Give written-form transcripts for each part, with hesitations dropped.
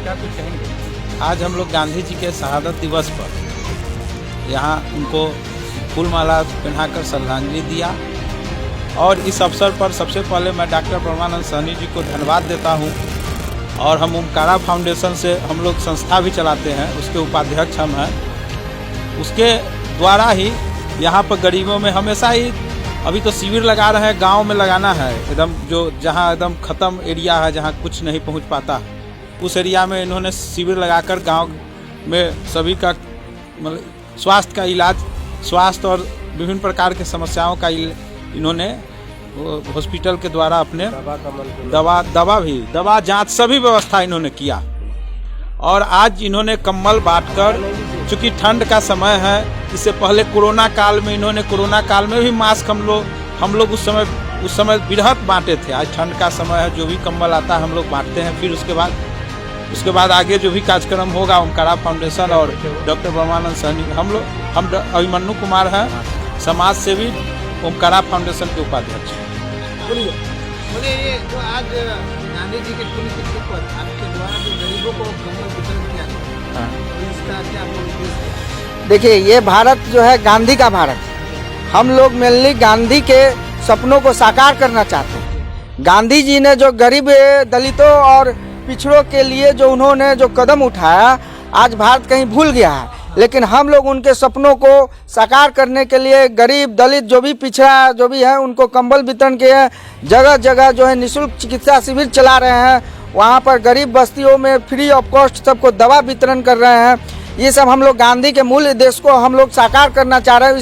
क्या कुछ कहेंगे? आज हम लोग गांधी जी के शहादत दिवस पर यहाँ उनको फूलमाला पहनाकर श्रद्धांजलि दिया और इस अवसर पर सबसे पहले मैं डॉक्टर ब्रह्मानंद सहनी जी को धन्यवाद देता हूँ। और हम ओमकारा फाउंडेशन से हम लोग संस्था भी चलाते हैं, उसके उपाध्यक्ष हम हैं। उसके द्वारा ही यहाँ पर गरीबों में हमेशा ही अभी तो शिविर लगा रहे हैं, गांव में लगाना है एकदम जो जहाँ एकदम ख़त्म एरिया है, जहाँ कुछ नहीं पहुँच पाता, उस एरिया में इन्होंने शिविर लगाकर गांव में सभी का मतलब स्वास्थ्य का इलाज, स्वास्थ्य और विभिन्न प्रकार के समस्याओं का इन्होंने हॉस्पिटल के द्वारा अपने दवा जांच सभी व्यवस्था इन्होंने किया। और आज इन्होंने कंबल बांटकर, चूँकि ठंड का समय है, इससे पहले कोरोना काल में भी मास्क हम लोग उस समय बृहत बांटे थे। आज ठंड का समय है, जो भी कंबल आता है हम लोग बांटते हैं। फिर उसके बाद आगे जो भी कार्यक्रम होगा ओमकारा फाउंडेशन और डॉक्टर ब्रह्मानंद सहनी, हम अभिमन्यु कुमार हैं, समाज सेवी, ओमकारा फाउंडेशन के उपाध्यक्ष। बोलिए ये जो आज गांधी जी के पुण्यतिथि पर आपके द्वारा जो गरीबों को कंबल वितरण किया गया, तो इसका क्या उद्देश्य है? देखिए, ये भारत जो है गांधी का भारत, हम लोग मेनली गांधी के सपनों को साकार करना चाहते हैं। गांधी जी ने जो गरीब दलितों और पिछड़ों के लिए जो उन्होंने जो कदम उठाया, आज भारत कहीं भूल गया है। लेकिन हम लोग उनके सपनों को साकार करने के लिए गरीब दलित जो भी पिछड़ा जो भी है उनको कंबल वितरण किए, जगह जगह जो है निःशुल्क चिकित्सा शिविर चला रहे हैं। वहाँ पर गरीब बस्तियों में फ्री ऑफ कॉस्ट सबको दवा वितरण कर रहे हैं। ये सब हम लोग गांधी के मूल उद्देश्य को हम लोग साकार करना चाह रहे हैं।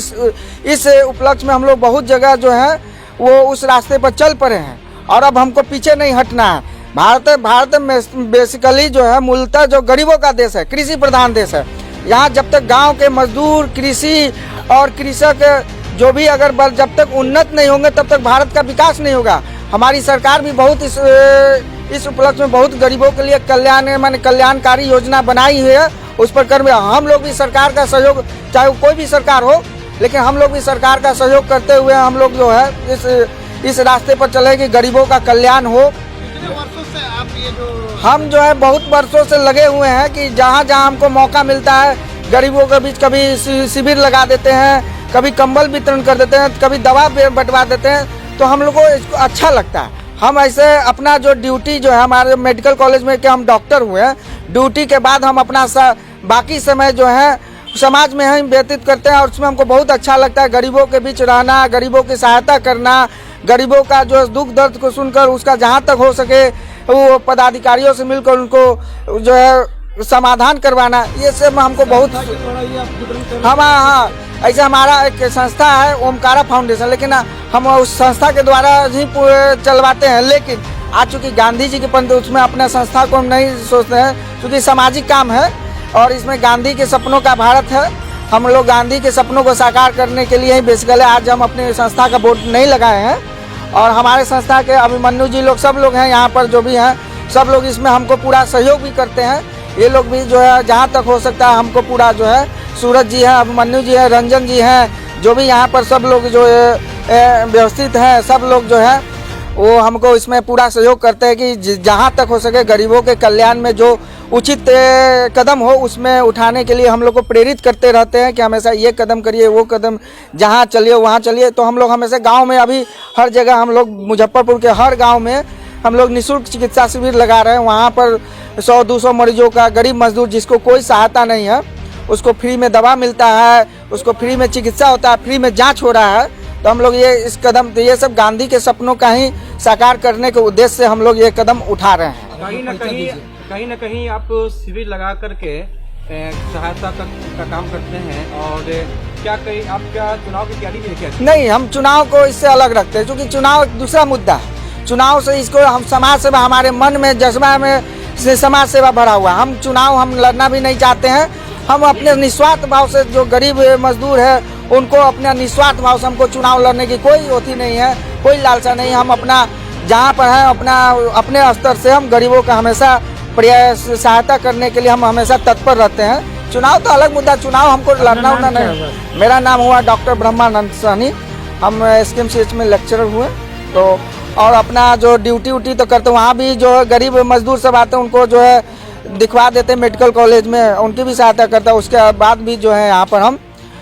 इस उपलक्ष्य में हम लोग बहुत जगह जो है वो उस रास्ते पर चल पड़े हैं और अब हमको पीछे नहीं हटना है। भारत में बेसिकली जो है मूलतः जो गरीबों का देश है, कृषि प्रधान देश है। यहाँ जब तक गांव के मजदूर, कृषि और कृषक जो भी अगर जब तक उन्नत नहीं होंगे तब तक भारत का विकास नहीं होगा। हमारी सरकार भी बहुत इस उपलक्ष्य में बहुत गरीबों के लिए कल्याणकारी योजना बनाई हुई है, उस पर कर हम लोग भी सरकार का सहयोग, चाहे वो कोई भी सरकार हो, लेकिन हम लोग भी सरकार का सहयोग करते हुए हम लोग जो है इस रास्ते पर चले कि गरीबों का कल्याण हो। कितने वर्षों से आप ये जो हम जो है बहुत वर्षों से लगे हुए हैं कि जहाँ जहाँ हमको मौका मिलता है गरीबों के बीच कभी शिविर लगा देते हैं, कभी कंबल वितरण कर देते हैं, कभी दवा बंटवा देते हैं, तो हम लोग को इसको अच्छा लगता है। हम ऐसे अपना जो ड्यूटी जो है हमारे मेडिकल कॉलेज में कि हम डॉक्टर हुए हैं, ड्यूटी के बाद हम अपना बाकी समय जो है समाज में हम व्यतीत करते हैं और उसमें हमको बहुत अच्छा लगता है। गरीबों के बीच रहना, गरीबों की सहायता करना, गरीबों का जो दुख दर्द को सुनकर उसका जहाँ तक हो सके वो पदाधिकारियों से मिलकर उनको जो है समाधान करवाना, ये सब हमको बहुत हाँ ऐसा हमारा एक संस्था है ओमकारा फाउंडेशन, लेकिन हम उस संस्था के द्वारा ही चलवाते हैं। लेकिन आज चूँकि गांधी जी के पंथ उसमें अपना संस्था को हम नहीं सोचते हैं, क्योंकि सामाजिक काम है और इसमें गांधी के सपनों का भारत है। हम लोग गांधी के सपनों को साकार करने के लिए ही बेसिकली आज हम अपनी संस्था का बोर्ड नहीं लगाए हैं और हमारे संस्था के अभिमन्यु जी लोग सब लोग हैं यहाँ पर जो भी हैं, सब लोग इसमें हमको पूरा सहयोग भी करते हैं। ये लोग भी जो है जहाँ तक हो सकता है हमको पूरा जो है, सूरज जी हैं, अभिमन्यु जी हैं, रंजन जी हैं, जो भी यहाँ पर सब लोग जो व्यवस्थित हैं, सब लोग जो है वो हमको इसमें पूरा सहयोग करते हैं कि जहाँ तक हो सके गरीबों के कल्याण में जो उचित कदम हो उसमें उठाने के लिए हम लोग को प्रेरित करते रहते हैं कि हमेशा ये कदम करिए, वो कदम जहाँ चलिए वहाँ चलिए। तो हम लोग हमेशा गांव में अभी हर जगह हम लोग मुजफ्फरपुर के हर गांव में हम लोग निःशुल्क चिकित्सा शिविर लगा रहे हैं। वहाँ पर 100-200 मरीजों का, गरीब मजदूर जिसको कोई सहायता नहीं है उसको फ्री में दवा मिलता है, उसको फ्री में चिकित्सा होता है, फ्री में जाँच हो रहा है। तो हम लोग ये सब गांधी के सपनों का ही साकार करने के उद्देश्य से हम लोग ये कदम उठा रहे हैं। कहीं ना कहीं आप शिविर लगा करके सहायता का काम करते हैं और क्या कहीं आप क्या चुनाव की तैयारी भी है? नहीं, हम चुनाव को इससे अलग रखते हैं, क्योंकि चुनाव एक दूसरा मुद्दा है। चुनाव से इसको हम समाज सेवा, हमारे मन में जज्बा में से समाज सेवा भरा हुआ। हम चुनाव हम लड़ना भी नहीं चाहते हैं। हम अपने निस्वार्थ भाव से जो गरीब मजदूर है उनको अपने निस्वार्थ भाव से हमको चुनाव लड़ने की कोई होती नहीं है, कोई लालसा नहीं। हम अपना जहाँ पर है अपने स्तर से हम गरीबों का हमेशा प्रयास सहायता करने के लिए हम हमेशा तत्पर रहते हैं। चुनाव तो अलग मुद्दा, चुनाव हमको लड़ना उड़ना नहीं। मेरा नाम हुआ डॉक्टर ब्रह्मानंद सहनी, हम SKMCH में लेक्चरर हुए। तो और अपना जो ड्यूटी तो करते, वहाँ भी जो गरीब मजदूर सब आते हैं उनको जो है दिखवा देते हैं मेडिकल कॉलेज में, उनकी भी सहायता करता है। उसके बाद भी जो है यहाँ पर हम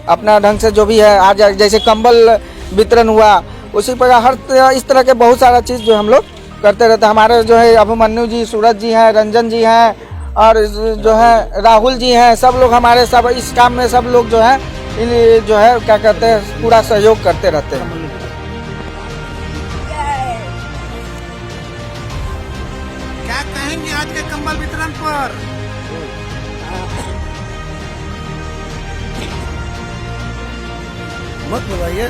अपना ढंग से जो भी है आज जैसे कंबल वितरण हुआ, उसी प्रकार हर इस तरह के बहुत सारा चीज़ जो हम लोग करते रहते हैं। हमारे जो है अभिमन्यु जी, सूरज जी हैं, रंजन जी हैं और जो है राहुल जी हैं, सब लोग हमारे सब इस काम में सब लोग जो है जो है क्या कहते हैं पूरा सहयोग करते रहते हैं। क्या कहेंगे आज के कंबल वितरण पर? मत बताइए।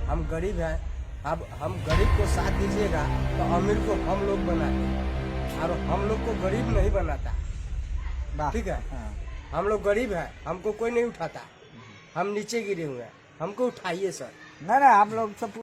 हम गरीब हैं, अब हम गरीब को साथ दीजिएगा तो अमीर को हम लोग बनाते और हम लोग को गरीब नहीं बनाता। ठीक है, हम लोग गरीब हैं, हमको कोई नहीं उठाता, हम नीचे गिरे हुए हैं, हमको उठाइए सर। नहीं आप लोग सब